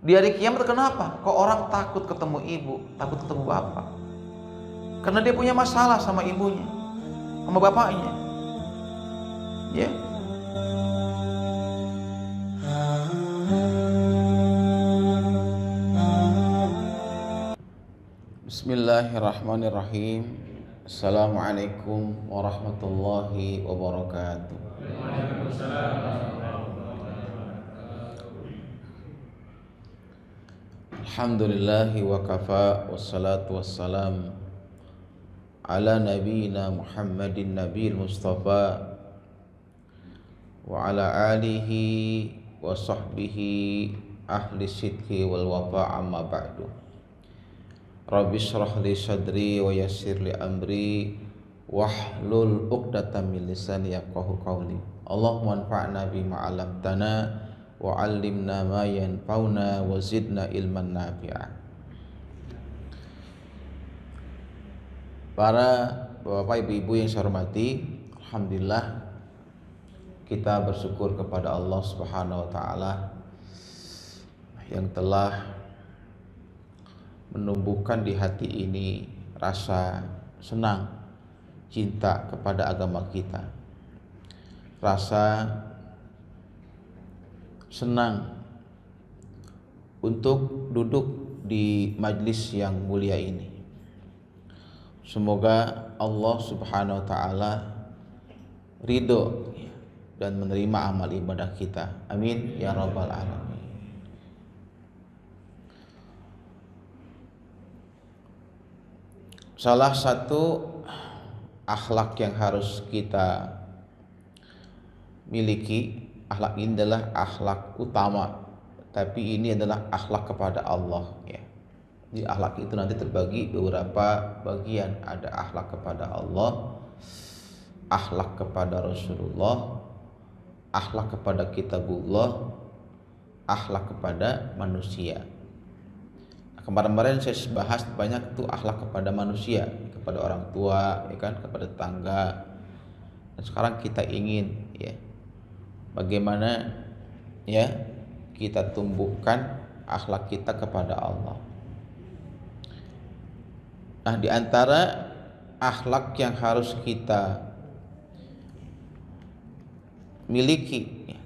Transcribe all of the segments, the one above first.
Di hari kiamat kenapa? Kok orang takut ketemu ibu, takut ketemu bapak? Karena dia punya masalah sama ibunya, sama bapaknya. Ya. Bismillahirrahmanirrahim. Assalamualaikum warahmatullahi wabarakatuh. Alhamdulillahi wa kafa, wassalatu wassalam ala nabiyyina Muhammadin nabiyil mustafa wa ala alihi wa sahbihi ahli sidqi wal wafa, amma ba'du. Rabbi shrah li sadri wa yassir li amri wahlul 'uqdatam min lisani yafqahu qawli. Allahumma anfa'na bima 'allamtana wa 'allimna ma yanfa'una wa zidna ilman nafi'a. Para bapak ibu-ibu yang saya hormati, alhamdulillah kita bersyukur kepada Allah Subhanahu wa taala yang telah menumbuhkan di hati ini rasa senang, cinta kepada agama kita, rasa senang untuk duduk di majlis yang mulia ini. Semoga Allah Subhanahu wa taala ridho dan menerima amal ibadah kita. Amin ya rabbal alamin. Salah satu akhlak yang harus kita miliki, akhlak ini adalah akhlak utama, tapi ini adalah akhlak kepada Allah, ya. Jadi akhlak itu nanti terbagi beberapa bagian. Ada akhlak kepada Allah, akhlak kepada Rasulullah, akhlak kepada kitabullah, akhlak kepada manusia. Kemarin saya bahas banyak tuh akhlak kepada manusia, kepada orang tua, ya kan, kepada tetangga. Dan sekarang kita ingin, ya, bagaimana, ya, kita tumbuhkan akhlak kita kepada Allah. Nah, di antara akhlak yang harus kita miliki, ya,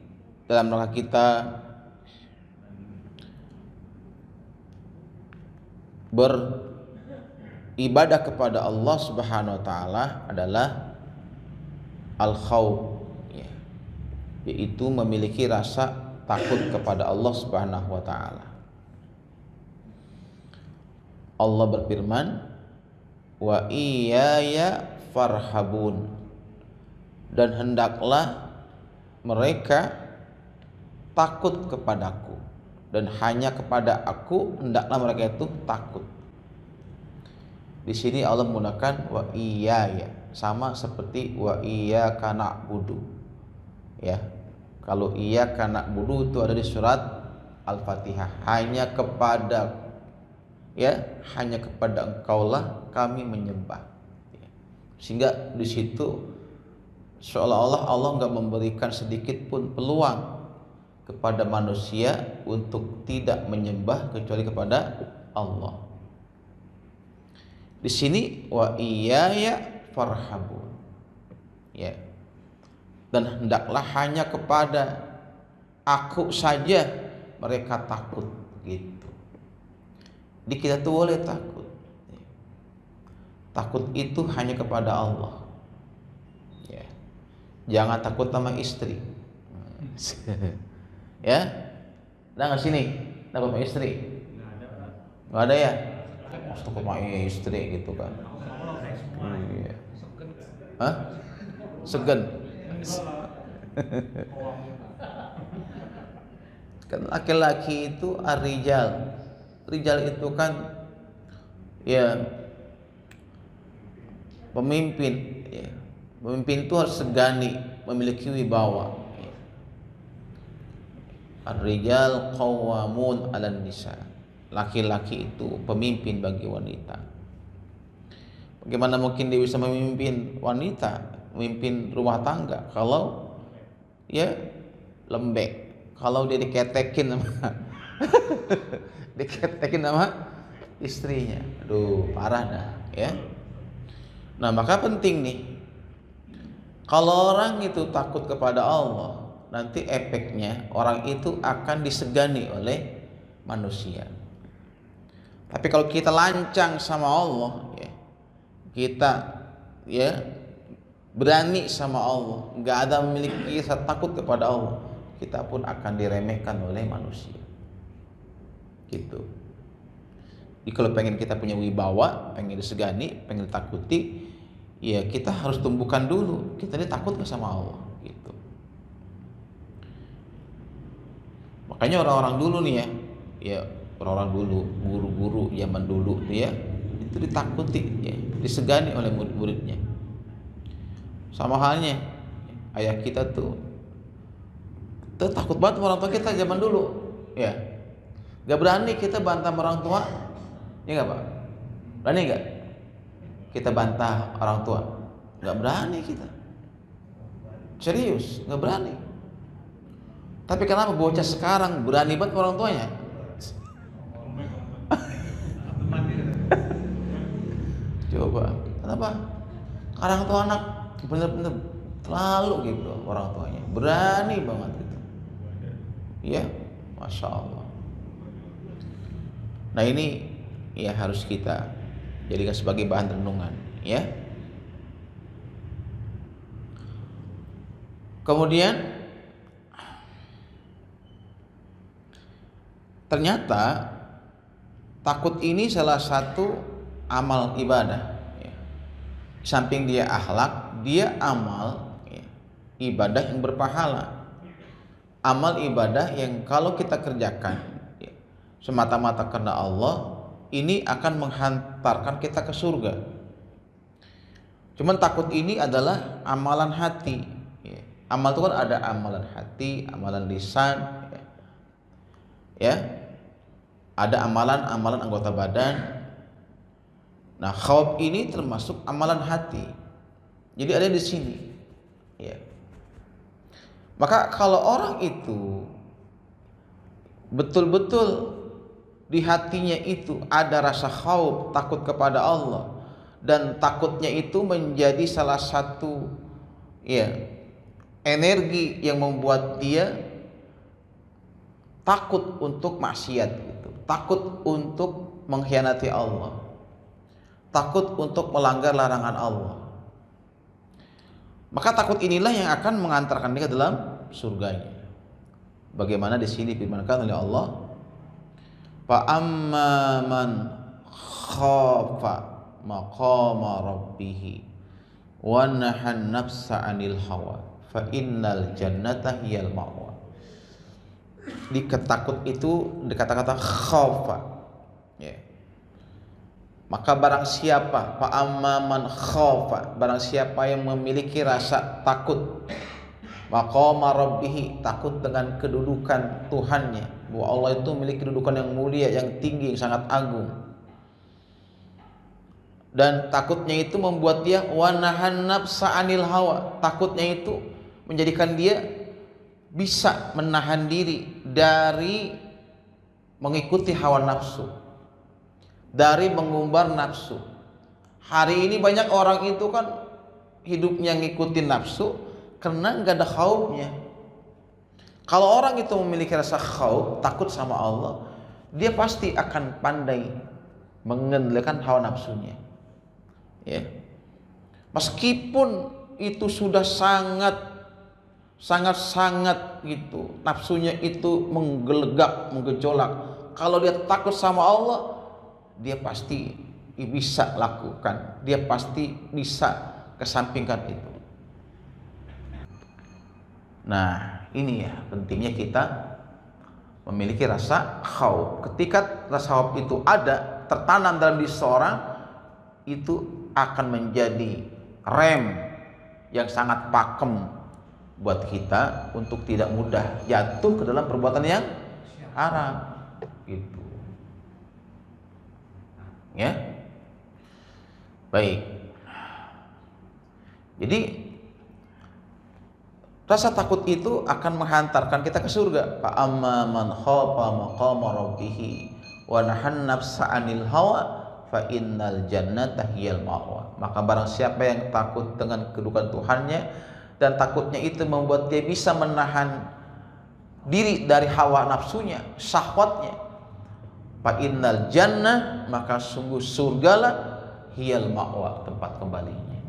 dalam rangka kita beribadah kepada Allah Subhanahu wa taala adalah al-khauf, ya, yaitu memiliki rasa takut kepada Allah Subhanahu wa taala. Allah berfirman, wa iyaya farhabun, dan hendaklah mereka takut kepadaku, dan hanya kepada aku hendaklah mereka itu takut. Di sini Allah menggunakan wa iyaya, sama seperti wa iyyaka na'budu, ya. Kalau iyyaka na'budu itu ada di surat Al-Fatihah, hanya kepada, ya, hanya kepada Engkaulah kami menyembah, ya. Sehingga di situ seolah-olah Allah nggak memberikan sedikit pun peluang kepada manusia untuk tidak menyembah kecuali kepada Allah. Di sini wa iyaya farhabun, ya, dan hendaklah hanya kepada aku saja mereka takut, gitu. Jadi kita tuh boleh takut. Takut itu hanya kepada Allah, ya. Jangan takut sama istri. Ya, ada nggak sini takut sama istri? Nggak ada ya? Takut sama istri gitu kan? Iya. Hah? Segen. Kan laki-laki itu ar-rijal. Rijal itu kan, ya, pemimpin, ya. Pemimpin itu harus segani, memiliki wibawa. Ar-rijal qawwamun 'alan nisa. Laki-laki itu pemimpin bagi wanita. Bagaimana mungkin dia bisa memimpin wanita, memimpin rumah tangga kalau, ya, lembek, kalau dia diketekin sama diketekin sama istrinya. Aduh, parah dah ya. Nah, maka penting nih, kalau orang itu takut kepada Allah, nanti efeknya orang itu akan disegani oleh manusia. Tapi kalau kita lancang sama Allah, ya, kita ya berani sama Allah, nggak ada memiliki rasa takut kepada Allah, kita pun akan diremehkan oleh manusia. Gitu. Jadi kalau pengen kita punya wibawa, pengen disegani, pengen ditakuti, ya kita harus tumbuhkan dulu kita ini takut gak sama Allah gitu. Makanya orang-orang dulu nih ya orang-orang dulu, guru-guru zaman dulu ya, itu ditakuti ya, disegani oleh murid-muridnya. Sama halnya ayah kita tuh takut banget sama orang tua kita zaman dulu ya. Gak berani kita bantah orang tua. Ya nggak Pak? Berani nggak kita bantah orang tua? Nggak berani kita. Serius, nggak berani. Tapi kenapa bocah sekarang berani banget orang tuanya? Coba, kenapa? Orang tua anak bener-bener terlalu gitu orang tuanya, berani banget gitu. Iya, masya Allah. Nah ini ya harus kita jadikan sebagai bahan renungan ya. Kemudian ternyata takut ini salah satu amal ibadah ya. Samping dia akhlak, dia amal ya, ibadah yang berpahala. Amal ibadah yang kalau kita kerjakan ya, semata-mata karena Allah, ini akan menghantarkan kita ke surga. Cuman takut ini adalah amalan hati ya. Amal itu kan ada amalan hati, amalan lisan ya. Ada amalan anggota badan. Nah, khauf ini termasuk amalan hati. Jadi ada di sini ya. Maka kalau orang itu betul-betul di hatinya itu ada rasa khauf, takut kepada Allah, dan takutnya itu menjadi salah satu ya energi yang membuat dia takut untuk maksiat gitu, takut untuk mengkhianati Allah, takut untuk melanggar larangan Allah. Maka takut inilah yang akan mengantarkan dia ke dalam surganya. Bagaimana di sini firmankan oleh Allah, fa amma man khafa maqama rabbih wa nahan nafsa 'anil hawa fa innal jannata hiyal ma'wa. Di ketakut itu di kata-kata khafa ya. Maka barang siapa fa amma man khafa, barang siapa yang memiliki rasa takut maqama rabbih, takut dengan kedudukan Tuhannya, bahwa Allah itu memiliki kedudukan yang mulia, yang tinggi, yang sangat agung, dan takutnya itu membuat dia wanahan nafsa anil hawa, takutnya itu menjadikan dia bisa menahan diri dari mengikuti hawa nafsu, dari mengumbar nafsu. Hari ini banyak orang itu kan hidupnya ngikutin nafsu karena nggak ada khaufnya. Kalau orang itu memiliki rasa khauf, takut sama Allah, dia pasti akan pandai mengendalikan hawa nafsunya. Ya. Meskipun itu sudah sangat gitu, nafsunya itu menggelegak, menggejolak. Kalau dia takut sama Allah, dia pasti bisa lakukan, dia pasti bisa kesampingkan itu. Nah, ini ya pentingnya kita memiliki rasa khauf. Ketika rasa khauf itu ada, tertanam dalam diri seseorang, itu akan menjadi rem yang sangat pakem buat kita untuk tidak mudah jatuh ke dalam perbuatan yang haram gitu. Ya. Baik. Jadi rasa takut itu akan menghantarkan kita ke surga. Fa amma man khafa maqama rabbih wa nahan nafsa 'anil hawa fa innal jannata hiyal ma'wa. Maka barang siapa yang takut dengan kedudukan Tuhannya dan takutnya itu membuat dia bisa menahan diri dari hawa nafsunya, syahwatnya, fa innal jannah, maka sungguh surgalah hiyal ma'wa, tempat kembalinya.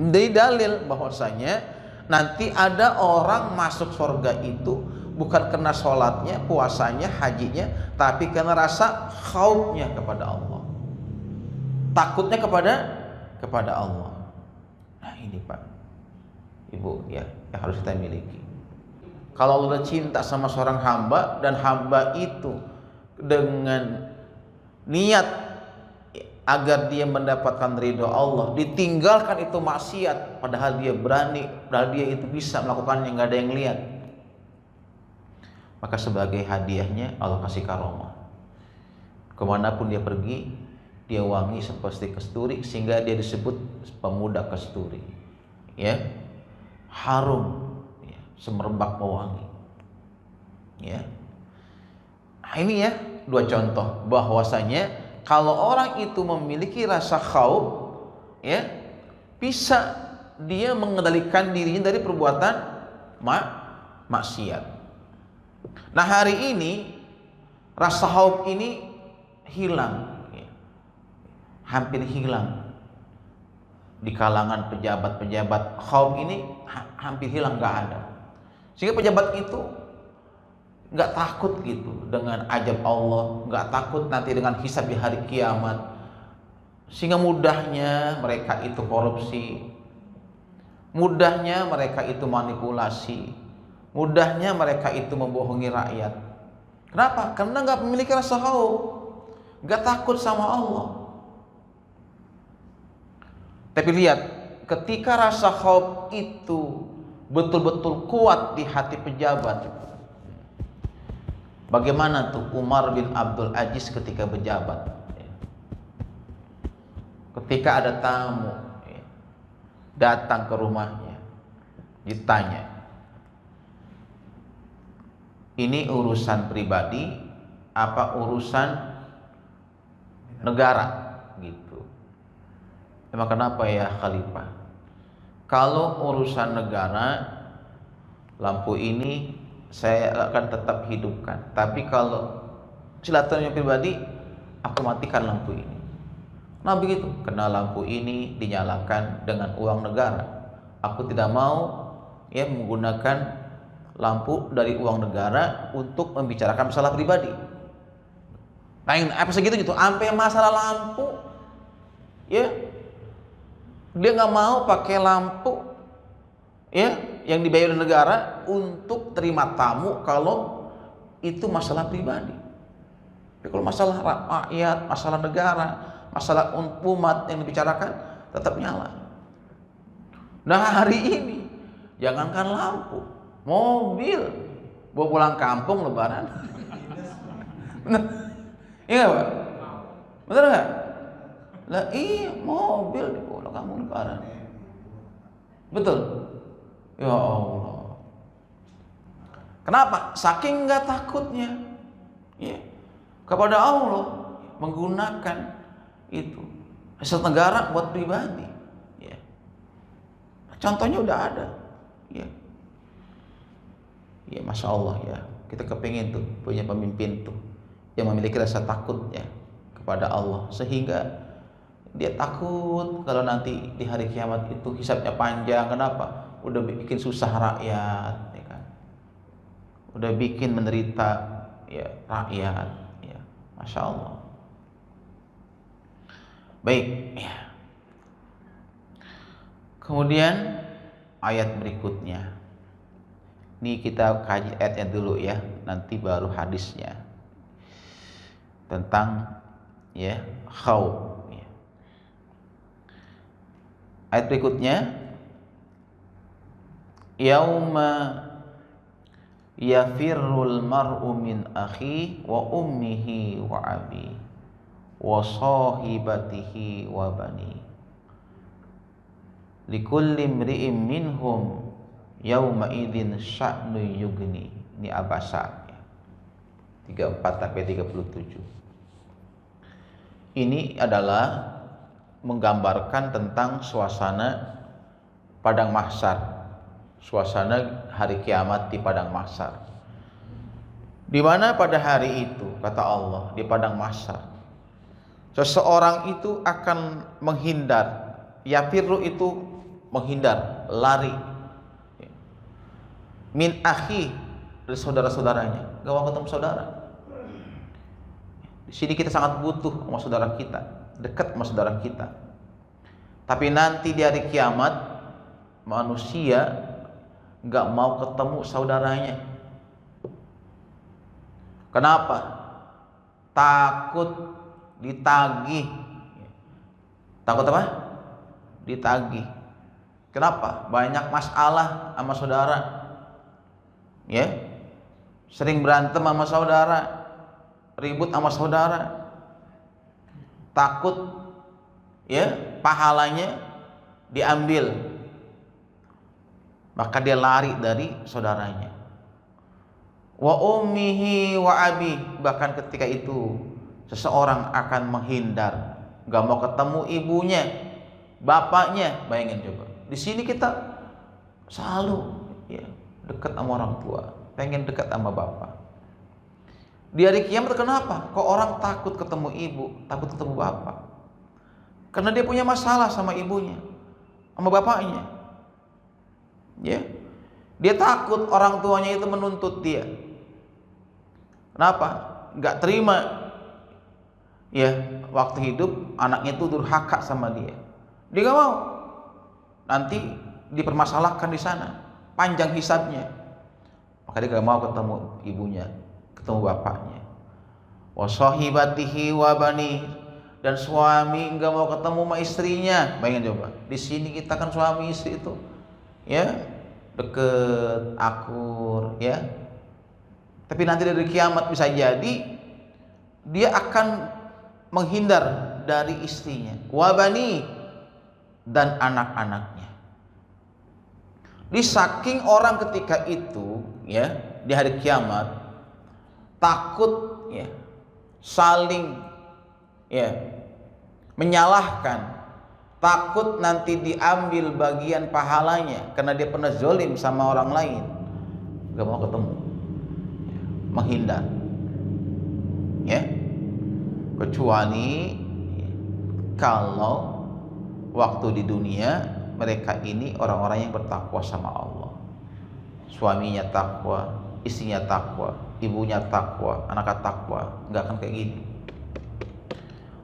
Dari dalil bahwasanya nanti ada orang masuk surga itu bukan karena sholatnya, puasanya, hajinya, tapi karena rasa khaufnya kepada Allah, takutnya kepada Allah. Nah ini Pak, Ibu ya, yang harus kita miliki. Kalau Allah cinta sama seorang hamba dan hamba itu dengan niat agar dia mendapatkan ridho Allah, ditinggalkan itu maksiat, padahal dia berani, padahal dia itu bisa melakukannya, nggak ada yang lihat, maka sebagai hadiahnya Allah kasih karomah. Kemanapun dia pergi, dia wangi seperti kesturi, sehingga dia disebut pemuda kesturi, ya, harum, ya, semerbak pewangi, ya. Nah, ini ya dua contoh bahwasanya kalau orang itu memiliki rasa khauf, ya, bisa dia mengendalikan dirinya dari perbuatan maksiat. Nah hari ini rasa khauf ini hilang, ya, hampir hilang di kalangan pejabat-pejabat. Khauf ini hampir hilang, nggak ada, sehingga pejabat itu nggak takut gitu dengan ajab Allah, nggak takut nanti dengan hisab di hari kiamat, sehingga mudahnya mereka itu korupsi, mudahnya mereka itu manipulasi, mudahnya mereka itu membohongi rakyat. Kenapa? Karena nggak memiliki rasa khauf, nggak takut sama Allah. Tapi lihat, ketika rasa khauf itu betul-betul kuat di hati pejabat, bagaimana tuh Umar bin Abdul Aziz ketika berjabat, ketika ada tamu datang ke rumahnya, ditanya, ini urusan pribadi apa urusan negara gitu. Emang kenapa ya Khalifah? Kalau urusan negara, lampu ini saya akan tetap hidupkan, tapi kalau silaturahmi pribadi, aku matikan lampu ini. Nah begitu, karena lampu ini dinyalakan dengan uang negara, aku tidak mau ya menggunakan lampu dari uang negara untuk membicarakan masalah pribadi. Nah apa segitu gitu, sampai masalah lampu, ya dia nggak mau pakai lampu, ya yang dibayar oleh negara untuk terima tamu kalau itu masalah pribadi. Tapi kalau masalah rakyat, masalah negara, masalah umat yang dibicarakan, tetap nyala. Nah hari ini jangankan lampu, mobil bawa pulang kampung lebaran. Bener? Iya Pak? Bener nggak? Lah iya, mobil dibawa pulang kampung lebaran. Betul? Ya Allah. Kenapa? Saking nggak takutnya, ya, kepada Allah, menggunakan itu aset negara buat pribadi. Ya. Contohnya udah ada. Ya. Ya Masya Allah ya. Kita kepingin tuh punya pemimpin tuh yang memiliki rasa takut ya kepada Allah, sehingga dia takut kalau nanti di hari kiamat itu hisabnya panjang. Kenapa? Udah bikin susah rakyat, ya kan? Udah bikin menderita ya rakyat, ya Masya Allah. Baik, ya. Kemudian ayat berikutnya, ini kita kaji ayatnya dulu ya, nanti baru hadisnya tentang ya khauf. Ya. Ayat berikutnya, yauma yafirrul mar'u min akhi wa ummihi wa abi wa sahibatihi wa bani likulli imri'in minhum yauma idzin sya'nu yughni. Ini Abasa ya. 34 sampai 37. ini adalah menggambarkan tentang suasana padang mahsyar, suasana hari kiamat di padang mahsyar. Di mana pada hari itu, kata Allah, di padang mahsyar, seseorang itu akan menghindar. Yafirru itu menghindar, lari. Min akhi, dari saudara-saudaranya, gak mau ketemu saudara. Di sini kita sangat butuh sama saudara kita, dekat sama saudara kita. Tapi nanti di hari kiamat manusia gak mau ketemu saudaranya. Kenapa? Takut ditagih. Takut apa? Ditagih. Kenapa? Banyak masalah sama saudara. Ya, sering berantem sama saudara, ribut sama saudara. Takut ya pahalanya diambil, maka dia lari dari saudaranya. Wa ummihi wa abi, bahkan ketika itu seseorang akan menghindar, gak mau ketemu ibunya, bapaknya. Bayangin coba, di sini kita selalu ya dekat sama orang tua, pengen dekat sama bapak. Di hari kiamat kenapa kok orang takut ketemu ibu, takut ketemu bapak? Karena dia punya masalah sama ibunya, sama bapaknya. Ya, dia takut orang tuanya itu menuntut dia. Kenapa? Gak terima ya waktu hidup anaknya itu durhaka sama dia. Dia gak mau nanti dipermasalahkan di sana, panjang hisabnya. Maka dia gak mau ketemu ibunya, ketemu bapaknya. Wa sahibatihi wa bani, dan suami gak mau ketemu sama istrinya. Bayangin coba, di sini kita kan suami istri itu ya deket, akur ya. Tapi nanti dari kiamat bisa jadi dia akan menghindar dari istrinya, wa bani, dan anak-anaknya. Di saking orang ketika itu ya di hari kiamat takut ya saling ya menyalahkan, takut nanti diambil bagian pahalanya karena dia pernah zalim sama orang lain, gak mau ketemu, menghindar ya, kecuali kalau waktu di dunia mereka ini orang-orang yang bertakwa sama Allah, suaminya takwa, istrinya takwa, ibunya takwa, anaknya takwa, nggak akan kayak gini.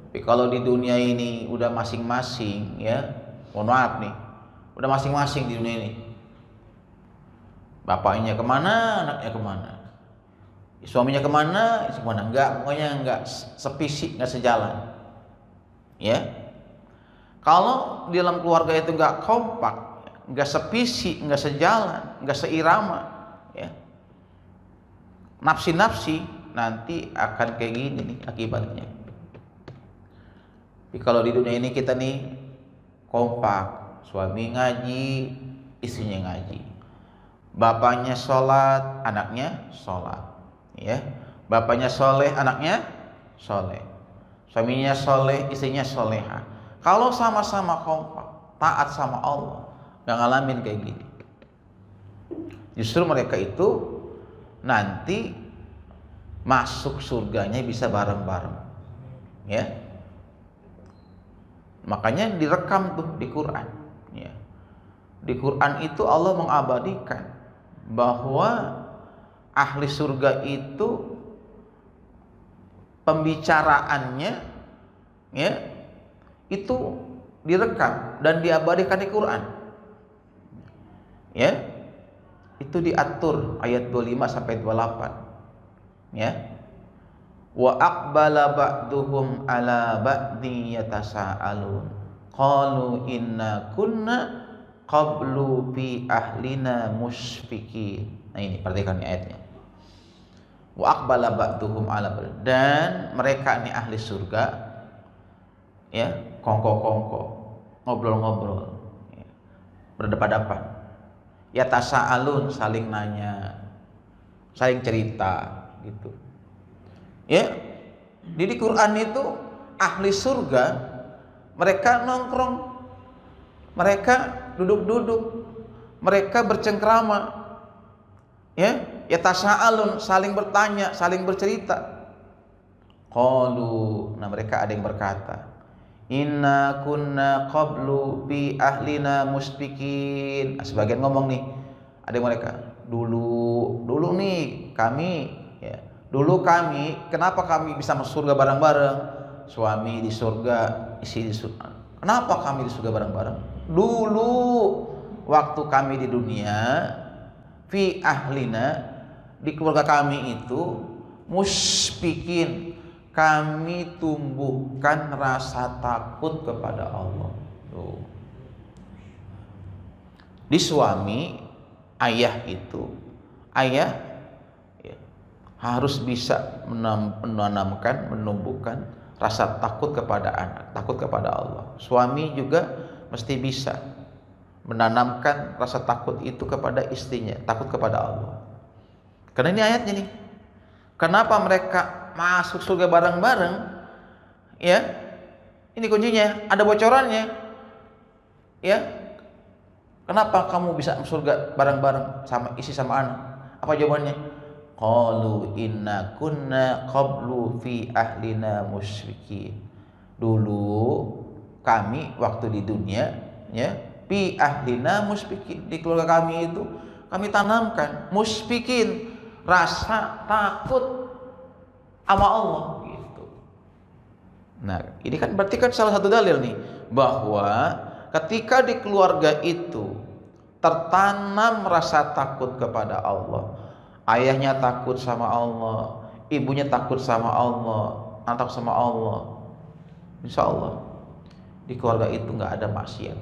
Tapi kalau di dunia ini udah masing-masing ya, mohon maaf nih, udah masing-masing di dunia ini, bapaknya kemana, anaknya kemana, suaminya kemana, istri kemana, enggak, pokoknya enggak sepisi, enggak sejalan ya. Kalau di dalam keluarga itu enggak kompak, enggak sepisi, enggak sejalan, enggak seirama ya, nafsi-nafsi, nanti akan kayak gini nih akibatnya. Tapi kalau di dunia ini kita nih kompak, suami ngaji, istrinya ngaji, bapaknya sholat, anaknya sholat ya, bapaknya soleh, anaknya soleh, suaminya soleh, istrinya soleha. Kalau sama-sama kompak, taat sama Allah, gak ngalamin kayak gini. Justru mereka itu nanti masuk surganya bisa bareng-bareng ya. Makanya direkam tuh di Quran ya. Di Quran itu Allah mengabadikan bahwa ahli surga itu pembicaraannya ya itu direkam dan diabadikan di Quran ya. Itu diatur ayat 25 sampai 28 ya. Wa aqbala ba'duhum ala ba'di yatasaalun qalu inna kunna qablu fi ahlina musyfiqin. Nah ini perhatikan ayatnya. Wa aqbala ba'duhum ala ba'd, dan mereka ini ahli surga ya, kongko-kongko, ngobrol-ngobrol ya, berdepan-depan, ya tasaalun, saling nanya, saling cerita gitu ya. Di Quran itu ahli surga, mereka nongkrong, mereka duduk-duduk, mereka bercengkrama, ya, yatasaalun, saling bertanya, saling bercerita. Qalu, nah mereka ada yang berkata, inna kunna qablu bi ahlina muspikin. Sebagian ngomong nih, ada yang mereka, dulu nih kami, ya, dulu kami, kenapa kami bisa masuk surga bareng-bareng? Suami di surga, istri di surga. Kenapa kami di surga bareng-bareng? Dulu waktu kami di dunia, fi ahlina, di keluarga kami itu, muspikin, kami tumbuhkan rasa takut kepada Allah. Tuh. Di suami, ayah itu, ayah ya, harus bisa menanamkan, menumbuhkan rasa takut kepada anak, takut kepada Allah. Suami juga mesti bisa menanamkan rasa takut itu kepada istrinya, takut kepada Allah. Karena ini ayatnya nih, kenapa mereka masuk surga bareng-bareng, ya, ini kuncinya, ada bocorannya, ya. Kenapa kamu bisa masuk surga bareng-bareng sama istri sama anak? Apa jawabannya? Qalu inna kunna qablu fi ahlina musyrikin. Dulu kami waktu di dunia, ya, fi ahlina musyrikin, di keluarga kami itu kami tanamkan musyrikin, rasa takut sama Allah gitu. Nah, ini kan berarti kan salah satu dalil nih bahwa ketika di keluarga itu tertanam rasa takut kepada Allah, ayahnya takut sama Allah, ibunya takut sama Allah, anak sama Allah, insya Allah di keluarga itu nggak ada maksiat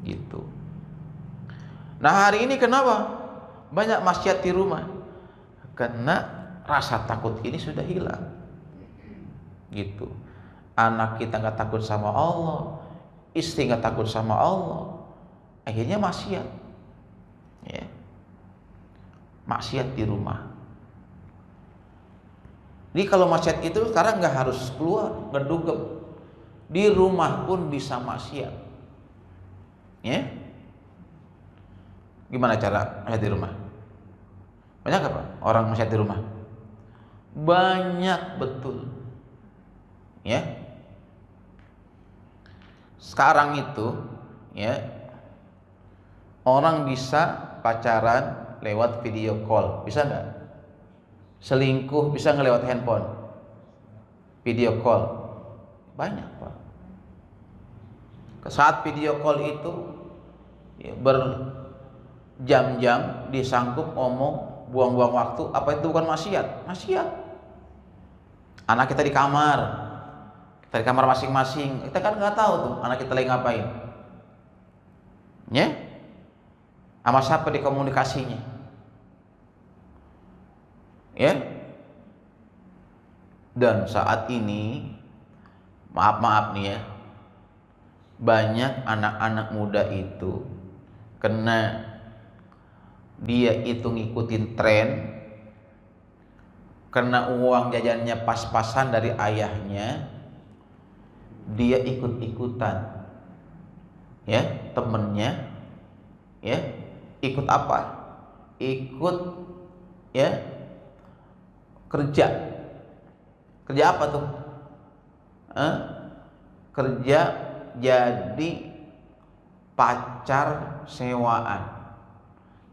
gitu. Nah, hari ini kenapa banyak maksiat di rumah? Karena rasa takut ini sudah hilang gitu. Anak kita nggak takut sama Allah, istri nggak takut sama Allah, akhirnya maksiat, ya, maksiat di rumah. Jadi kalau maksiat itu sekarang nggak harus keluar, ngedugem, di rumah pun bisa maksiat, ya. Gimana cara maksiat di rumah? Banyak apa orang maksiat di rumah? Banyak betul, ya. Sekarang itu, ya, orang bisa pacaran lewat video call, bisa nggak? Selingkuh bisa ngelewat handphone, video call, banyak pak. Saat video call itu, ya, berjam-jam disanggup ngomong, buang-buang waktu, apa itu bukan maksiat? Maksiat. Anak kita di kamar, kita di kamar masing-masing, kita kan nggak tahu tuh anak kita lagi ngapain, ya, sama siapa di komunikasinya, ya. Dan saat ini, maaf nih ya, banyak anak-anak muda itu kena dia itu ngikutin tren, karena uang jajannya pas-pasan dari ayahnya, dia ikut-ikutan, ya, temennya, ya, ikut apa? Ikut, ya, kerja apa tuh? Kerja jadi pacar sewaan.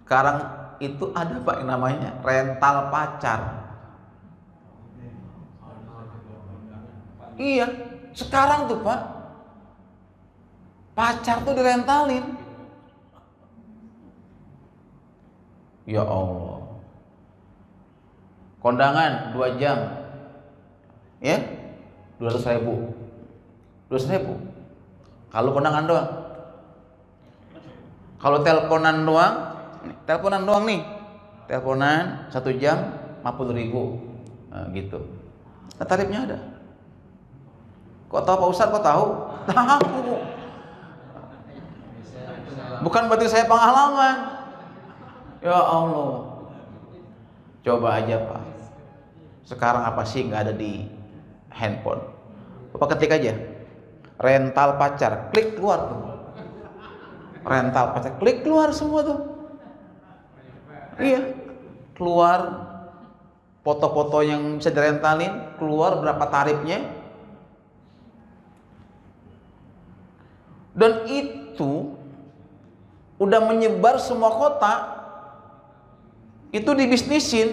Sekarang itu ada pak yang namanya rental pacar. Iya, sekarang tuh pak, pacar tuh direntalin. Ya Allah, kondangan 2 jam, ya, 200.000. 200.000 kalau kondangan doang. Kalau teleponan doang nih, teleponan 1 jam 50.000, nah, gitu. Nah, tarifnya ada. Kok tahu Pak Ustadz? Kok tahu? Tahu. Bukan berarti saya pengalaman. Ya Allah, coba aja Pak. Sekarang apa sih nggak ada di handphone? Bapak ketik aja, rental pacar, klik keluar tuh. Rental pacar, klik keluar semua tuh. Iya, keluar foto-foto yang bisa direntalin, keluar berapa tarifnya. Dan itu udah menyebar semua kota. Itu dibisnisin,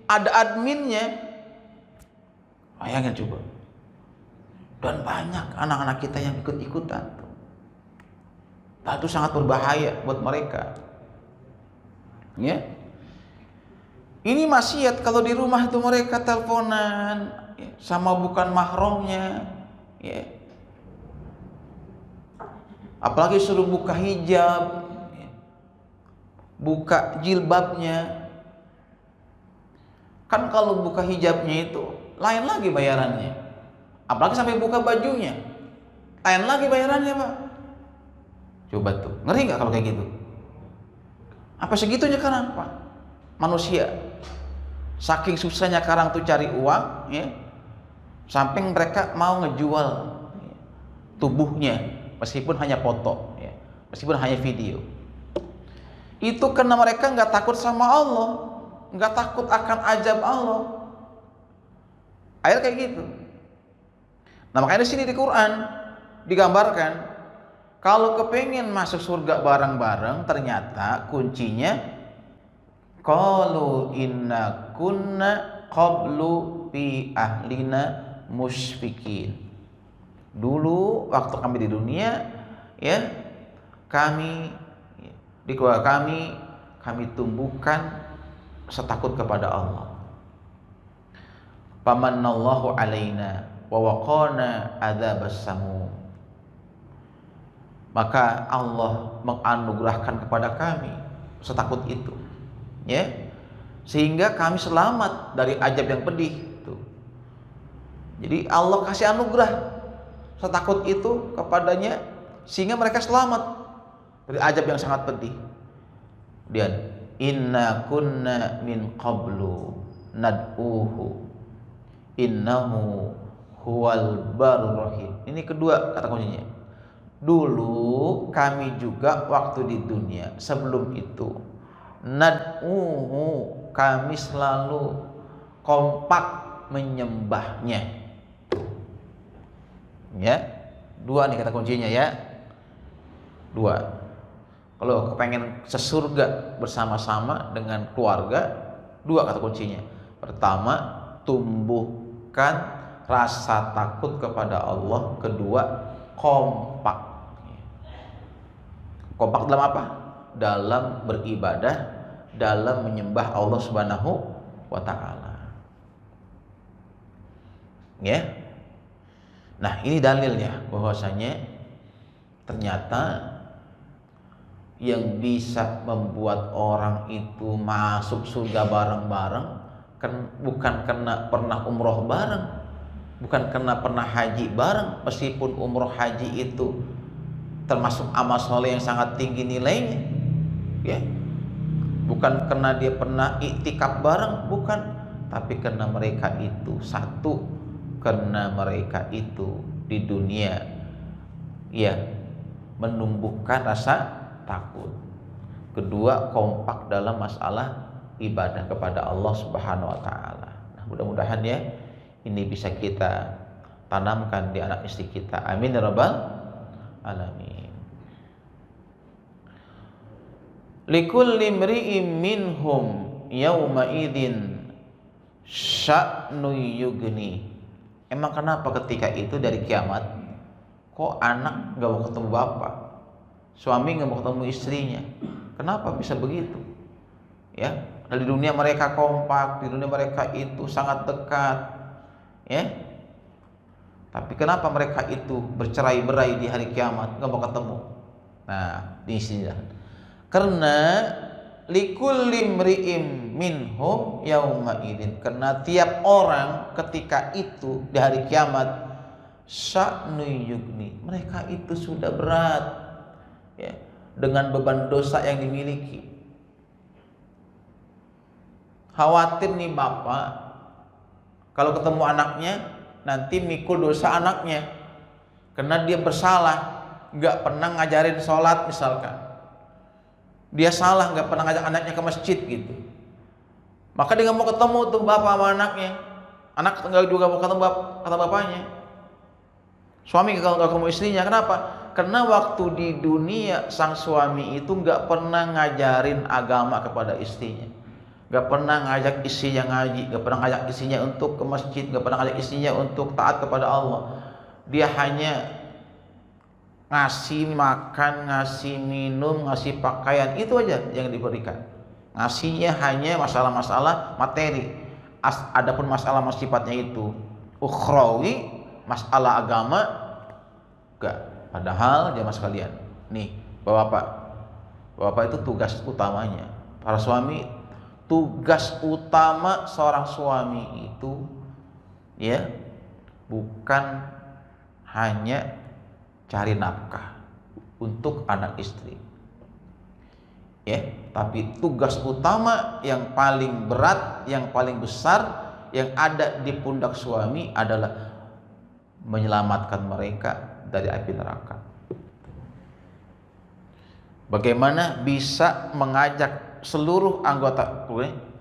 ada adminnya. Bayangin coba. Dan banyak anak-anak kita yang ikut-ikutan. Itu sangat berbahaya buat mereka. Ya. Ini maksiat kalau di rumah itu mereka teleponan ya, sama bukan mahramnya, ya. Apalagi suruh buka hijab, ya. Buka jilbabnya. Kan kalau buka hijabnya itu lain lagi bayarannya. Apalagi sampai buka bajunya, lain lagi bayarannya, Pak. Coba tuh, ngeri nggak kalau kayak gitu? Apa segitunya sekarang, Pak? Manusia saking susahnya sekarang tuh cari uang, ya, sampai mereka mau ngejual ya, tubuhnya meskipun hanya foto, ya, meskipun hanya video. Itu karena mereka nggak takut sama Allah, nggak takut akan azab Allah. Ayat kayak gitu. Nah makanya di sini di Quran digambarkan kalau kepengen masuk surga bareng-bareng, ternyata kuncinya qalu inna kunna qablu fi ahlina musyfikin. Dulu waktu kami di dunia, ya, kami di keluarga kami tumbuhkan setakut kepada Allah. Famanallahu alaina wa waqana adzabas samum. Maka Allah menganugerahkan kepada kami setakut itu, ya, sehingga kami selamat dari azab yang pedih. Tuh. Jadi Allah kasih anugerah setakut itu kepadanya sehingga mereka selamat dari azab yang sangat pedih. Dan inna kunna min qablu nad'uhu innahu huwal barur rahim. Ini kedua kata kuncinya. Dulu kami juga waktu di dunia sebelum itu nad'uhu, kami selalu kompak menyembahnya. Ya, dua nih kata kuncinya ya. Dua. Kalau kepengen sesurga bersama-sama dengan keluarga, dua kata kuncinya. Pertama, tumbuhkan rasa takut kepada Allah. Kedua, kompak. Kompak dalam apa? Dalam beribadah, dalam menyembah Allah Subhanahu wa taala. Ya. Nah, ini dalilnya bahwasanya ternyata yang bisa membuat orang itu masuk surga bareng-bareng bukan karena pernah umroh bareng, bukan karena pernah haji bareng, meskipun umroh haji itu termasuk amal soleh yang sangat tinggi nilainya, ya, bukan karena dia pernah iktikaf bareng, bukan, tapi karena mereka itu satu, karena mereka itu di dunia, ya, menumbuhkan rasa takut. Kedua, kompak dalam masalah ibadah kepada Allah Subhanahu wa taala. Nah, mudah-mudahan ya ini bisa kita tanamkan di anak istri kita. Amin ya rabbal alamin. Likulli imri'in minhum yauma idzin sya'nu yugni. Emang kenapa ketika itu dari kiamat kok anak enggak mau ketemu bapak, suami enggak mau ketemu istrinya? Kenapa bisa begitu? Ya, di dunia mereka kompak, di dunia mereka itu sangat dekat, ya. Tapi kenapa mereka itu bercerai-berai di hari kiamat, enggak mau ketemu? Nah, di sini karena likulli imri'in minhum yauma idzin, karena tiap orang ketika itu di hari kiamat sya'nu yugni, mereka itu sudah berat, ya, dengan beban dosa yang dimiliki. Khawatir nih bapak kalau ketemu anaknya nanti mikul dosa anaknya karena dia bersalah, nggak pernah ngajarin sholat misalkan, dia salah nggak pernah ngajak anaknya ke masjid gitu, maka dia nggak mau ketemu tuh bapak sama anaknya, anak nggak juga mau ketemu kata bapaknya, suami kalau nggak ketemu istrinya. Kenapa? Karena waktu di dunia sang suami itu nggak pernah ngajarin agama kepada istrinya, nggak pernah ngajak istrinya ngaji, nggak pernah ngajak istrinya untuk ke masjid, nggak pernah ngajak istrinya untuk taat kepada Allah. Dia hanya ngasih makan, ngasih minum, ngasih pakaian, itu aja yang diberikan. Ngasihnya hanya masalah-masalah materi. Adapun masalah sifatnya itu ukhrawi, masalah agama, enggak. Padahal jamaah sekalian, nih bapak itu tugas utamanya. Para suami, tugas utama seorang suami itu ya bukan hanya cari nafkah untuk anak istri, ya, tapi tugas utama yang paling berat, yang paling besar yang ada di pundak suami adalah menyelamatkan mereka dari api neraka. Bagaimana bisa mengajak seluruh anggota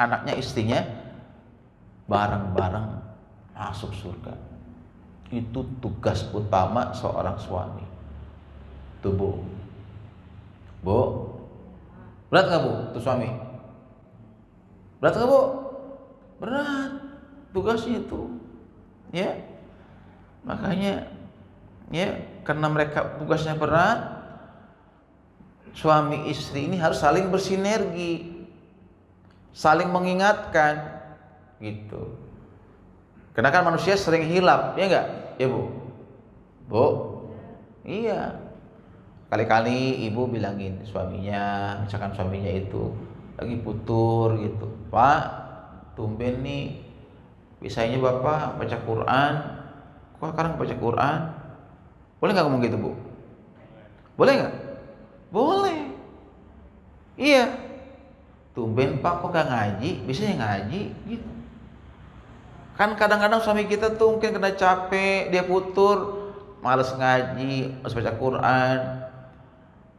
anaknya, istrinya bareng-bareng masuk surga. Itu tugas utama seorang suami. Tuh Bu, berat nggak Bu tuh suami? Berat nggak Bu? Berat tugasnya itu, ya. Makanya ya, karena mereka tugasnya berat, suami istri ini harus saling bersinergi, saling mengingatkan gitu. Karena kan manusia sering hilap, ya enggak? Ya Bu? Bu? Iya. Kali-kali ibu bilangin suaminya, misalkan suaminya itu lagi putur gitu, Pak, tumben nih bisanya Bapak baca Quran, kok sekarang baca Quran? Boleh nggak ngomong gitu Bu? Boleh nggak? Boleh. Iya. Tumben Pak kok gak ngaji? Biasanya ngaji gitu. Kan kadang-kadang suami kita tuh mungkin kena capek, dia putur, males ngaji, males baca Quran,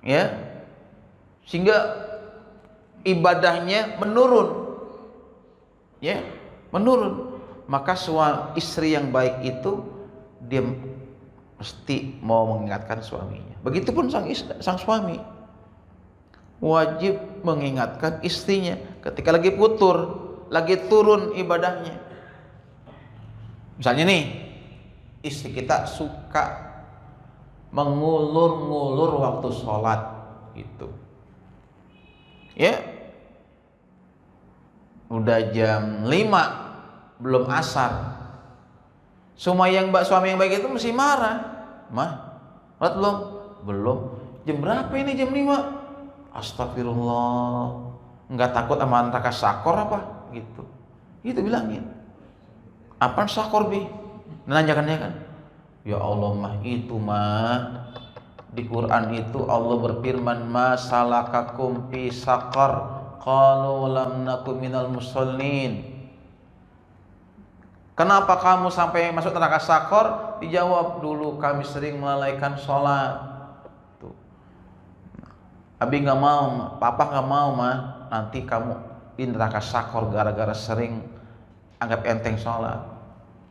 ya, sehingga ibadahnya menurun, ya, menurun. Maka istri yang baik itu dia mesti mau mengingatkan suaminya. Begitupun sang suami wajib mengingatkan istrinya ketika lagi putur, lagi turun ibadahnya. Misalnya nih, istri kita suka mengulur-ngulur waktu sholat gitu, ya, udah jam 5 belum asar. Suami yang baik itu mesti marah. Mah, belum? Belum. Jam berapa ini? Jam 5. Astagfirullah. Enggak takut sama neraka sakor apa? Gitu. Gitu bilangin. Apaan sakor Bi? Nanyakannya kan. Ya Allah mah, itu mah di Quran itu Allah berfirman, ma salakakum fi saqar qalu lam nakum minal musallin. Kenapa kamu sampai masuk neraka sakor? Dijawab, dulu kami sering melalaikan sholat. Tuh. Abi nggak mau, papa nggak mau mah, nanti kamu di neraka sakor gara-gara sering anggap enteng sholat.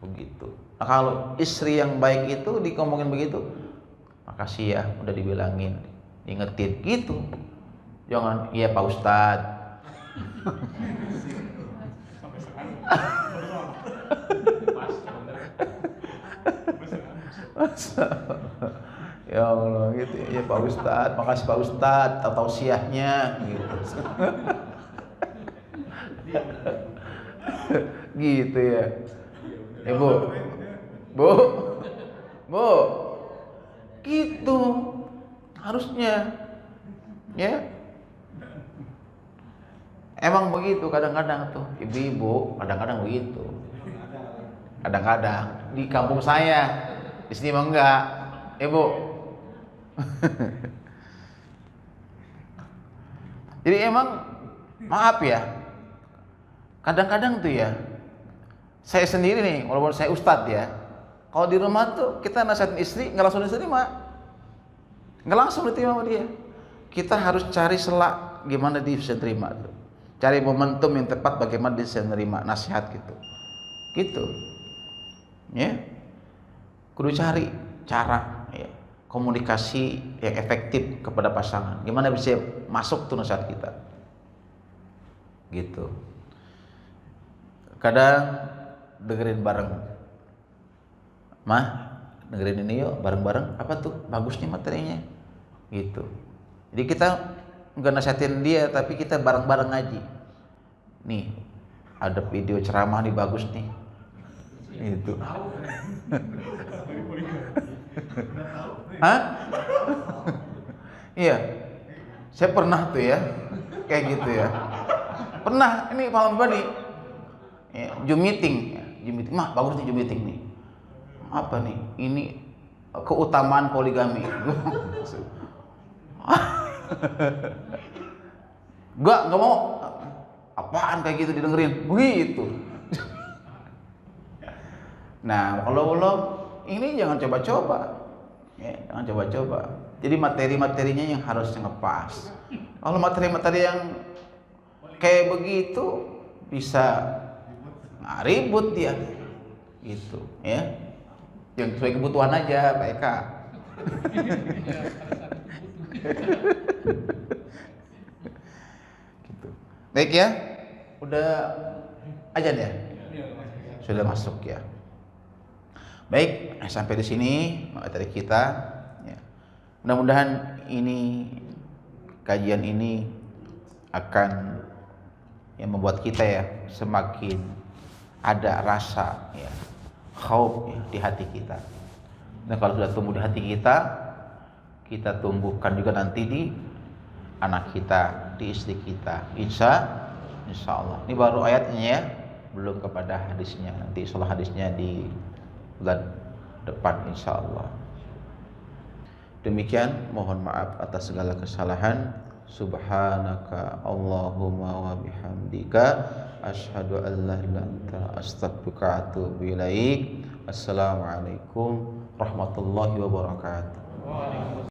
Begitu. Nah, kalau istri yang baik itu dikomongin begitu, makasih ya udah dibilangin, ingetin gitu. Jangan, iya Pak Ustadz. Ya Allah gitu ya Pak Ustadz, makasih Pak Ustadz atau tausiahnya gitu. Gitu ya. Bu, gitu harusnya, ya. Emang begitu kadang-kadang tuh ibu-ibu, kadang-kadang begitu. Kadang-kadang di kampung saya, di sini mah enggak, Ibu. Jadi emang maaf ya, kadang-kadang tuh ya, saya sendiri nih, walaupun saya ustadz ya, Kalau di rumah tuh kita nasihatin istri nggak langsung diterima, nggak langsung diterima sama dia. Kita harus cari selak gimana dia bisa terima tuh. Cari momentum yang tepat bagaimana dia bisa menerima nasihat gitu ya. Kudu cari cara ya, komunikasi yang efektif kepada pasangan, gimana bisa masuk tuh nasihat kita gitu. Kadang dengerin bareng, mah dengerin ini yuk bareng-bareng, apa tuh bagusnya materinya gitu. Jadi kita nggak nasihatin dia, tapi kita bareng-bareng ngaji. Nih, ada video ceramah nih bagus nih. Itu. Hah? Iya. Saya pernah tuh ya, kayak gitu ya. Pernah, ini malam tadi. Ya, Zoom meeting. Mah bagus nih Zoom meeting nih. Apa nih? Ini keutamaan poligami. Nggak mau. Apaan kayak gitu didengerin? Begitu. Nah, kalau ini jangan coba-coba. Ya, jangan coba-coba. Jadi materi-materinya yang harus ngepas. Kalau materi-materi yang kayak begitu bisa ribut dia. Gitu, ya. Yang sesuai kebutuhan aja, Pak Eka. Gitu. Baik ya, udah ajan ya, sudah masuk ya. Baik, sampai di sini materi kita. Ya. Mudah-mudahan kajian ini akan yang membuat kita ya semakin ada rasa ya khauf ya, di hati kita. Dan kalau sudah tumbuh di hati kita, kita tumbuhkan juga nanti di anak kita, di istri kita. Insya Allah. Ini baru ayatnya ya, belum kepada hadisnya. Nanti insya Allah hadisnya di bulan depan insya Allah. Demikian, mohon maaf atas segala kesalahan. Subhanaka Allahumma wa bihamdika asyhadu an la ilaha illa anta astaghfiruka wa atubu ilaik. Assalamualaikum warahmatullahi wabarakatuh.